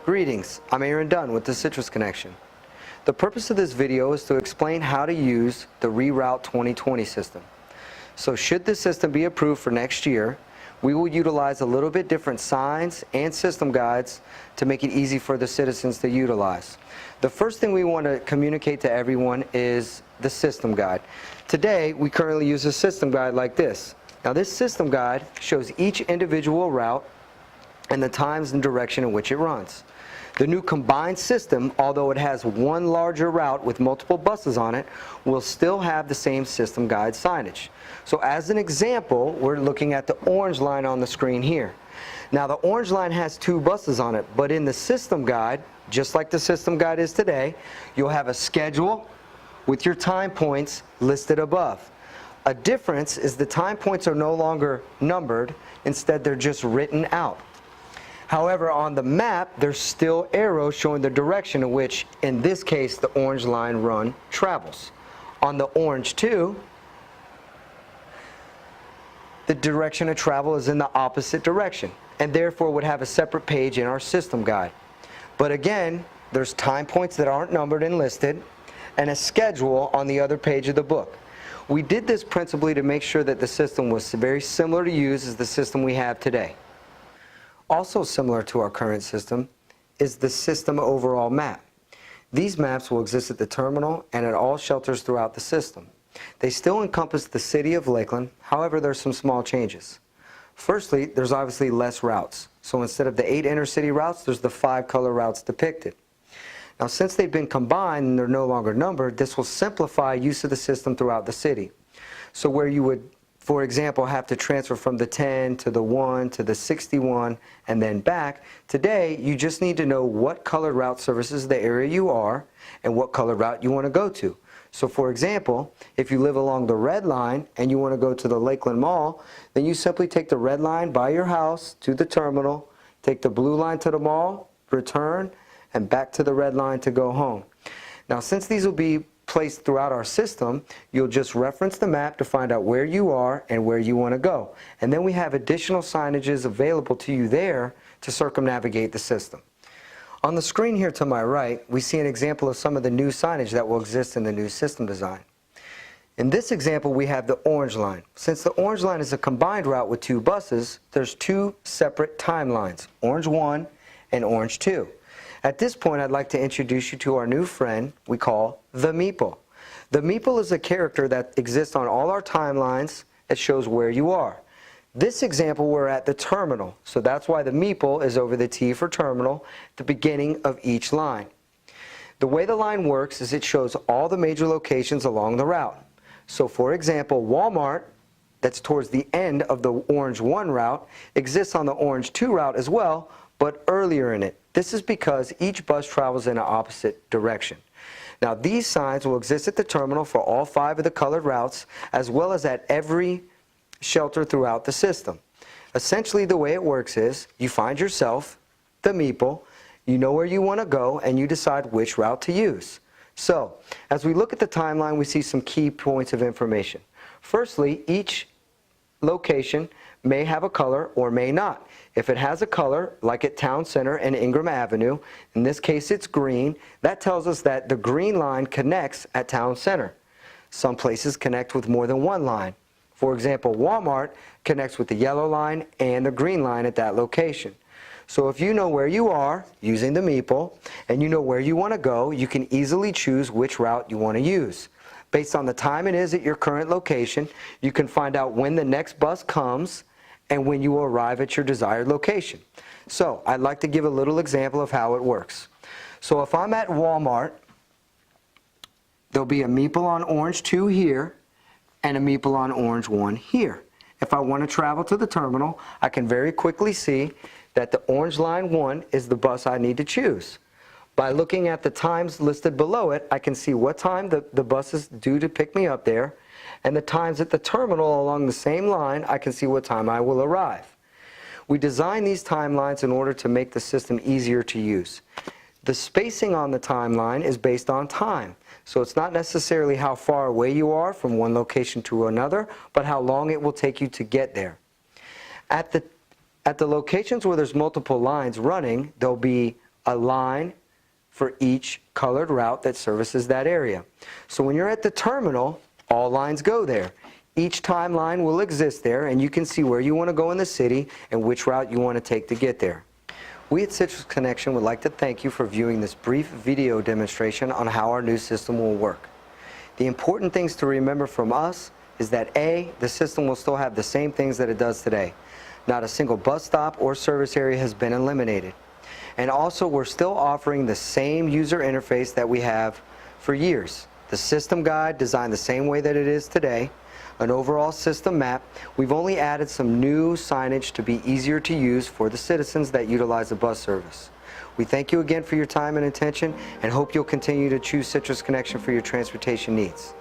Greetings, I'm Aaron Dunn with the Citrus Connection. The purpose of this video is to explain how to use the Reroute 2020 system. So should this system be approved for next year, we will utilize a little bit different signs and system guides to make it easy for the citizens to utilize. The first thing we want to communicate to everyone is the system guide. Today, we currently use a system guide like this. Now this system guide shows each individual route and the times and direction in which it runs. The new combined system, although it has one larger route with multiple buses on it, will still have the same system guide signage. So as an example, we're looking at the orange line on the screen here. Now the orange line has two buses on it, but in the system guide, just like the system guide is today, you'll have a schedule with your time points listed above. A difference is the time points are no longer numbered, instead they're just written out. However, on the map, there's still arrows showing the direction in which, in this case, the orange line run travels. On the orange 2, the direction of travel is in the opposite direction, and therefore would have a separate page in our system guide. But again, there's time points that aren't numbered and listed, and a schedule on the other page of the book. We did this principally to make sure that the system was very similar to use as the system we have today. Also similar to our current system is the system overall map. These maps will exist at the terminal and at all shelters throughout the system. They still encompass the city of Lakeland, however there's some small changes. Firstly, there's obviously less routes. So instead of the 8 intercity routes, there's the 5 color routes depicted. Now since they've been combined and they're no longer numbered, this will simplify use of the system throughout the city. So where you would, for example, have to transfer from the 10 to the 1 to the 61 and then back, today you just need to know what colored route services the area you are and what colored route you want to go to. So for example, if you live along the red line and you want to go to the Lakeland Mall, then you simply take the red line by your house to the terminal, take the blue line to the mall, return, and back to the red line to go home. Now since these will be placed throughout our system, you'll just reference the map to find out where you are and where you want to go. And then we have additional signages available to you there to circumnavigate the system. On the screen here to my right, we see an example of some of the new signage that will exist in the new system design. In this example, we have the orange line. Since the orange line is a combined route with 2 buses, there's 2 separate timelines, orange 1 and orange 2. At this point, I'd like to introduce you to our new friend we call the Meeple. The Meeple is a character that exists on all our timelines that shows where you are. This example, we're at the terminal, so that's why the Meeple is over the T for terminal at the beginning of each line. The way the line works is it shows all the major locations along the route. So for example, Walmart, that's towards the end of the orange 1 route, exists on the orange 2 route as well, but earlier in it. This is because each bus travels in an opposite direction. Now these signs will exist at the terminal for all 5 of the colored routes, as well as at every shelter throughout the system. Essentially the way it works is, you find yourself, the Meeple, you know where you want to go, and you decide which route to use. So, as we look at the timeline, we see some key points of information. Firstly, each location may have a color or may not. If it has a color, like at Town Center and Ingram Avenue, in this case it's green, that tells us that the green line connects at Town Center. Some places connect with more than one line. For example, Walmart connects with the yellow line and the green line at that location. So if you know where you are using the Meeple and you know where you want to go, you can easily choose which route you want to use. Based on the time it is at your current location, you can find out when the next bus comes and when you will arrive at your desired location. So I'd like to give a little example of how it works. So if I'm at Walmart, there'll be a Meeple on orange 2 here and a Meeple on orange 1 here. If I want to travel to the terminal, I can very quickly see that the orange line 1 is the bus I need to choose. By looking at the times listed below it, I can see what time the bus is due to pick me up there, and the times at the terminal along the same line, I can see what time I will arrive. We designed these timelines in order to make the system easier to use. The spacing on the timeline is based on time, so it's not necessarily how far away you are from one location to another, but how long it will take you to get there. At the locations where there's multiple lines running, there'll be a line for each colored route that services that area. So when you're at the terminal, all lines go there. Each timeline will exist there, and you can see where you want to go in the city and which route you want to take to get there. We at Citrus Connection would like to thank you for viewing this brief video demonstration on how our new system will work. The important things to remember from us is that A, the system will still have the same things that it does today. Not a single bus stop or service area has been eliminated. And also, we're still offering the same user interface that we have for years. The system guide designed the same way that it is today, an overall system map. We've only added some new signage to be easier to use for the citizens that utilize the bus service. We thank you again for your time and attention and hope you'll continue to choose Citrus Connection for your transportation needs.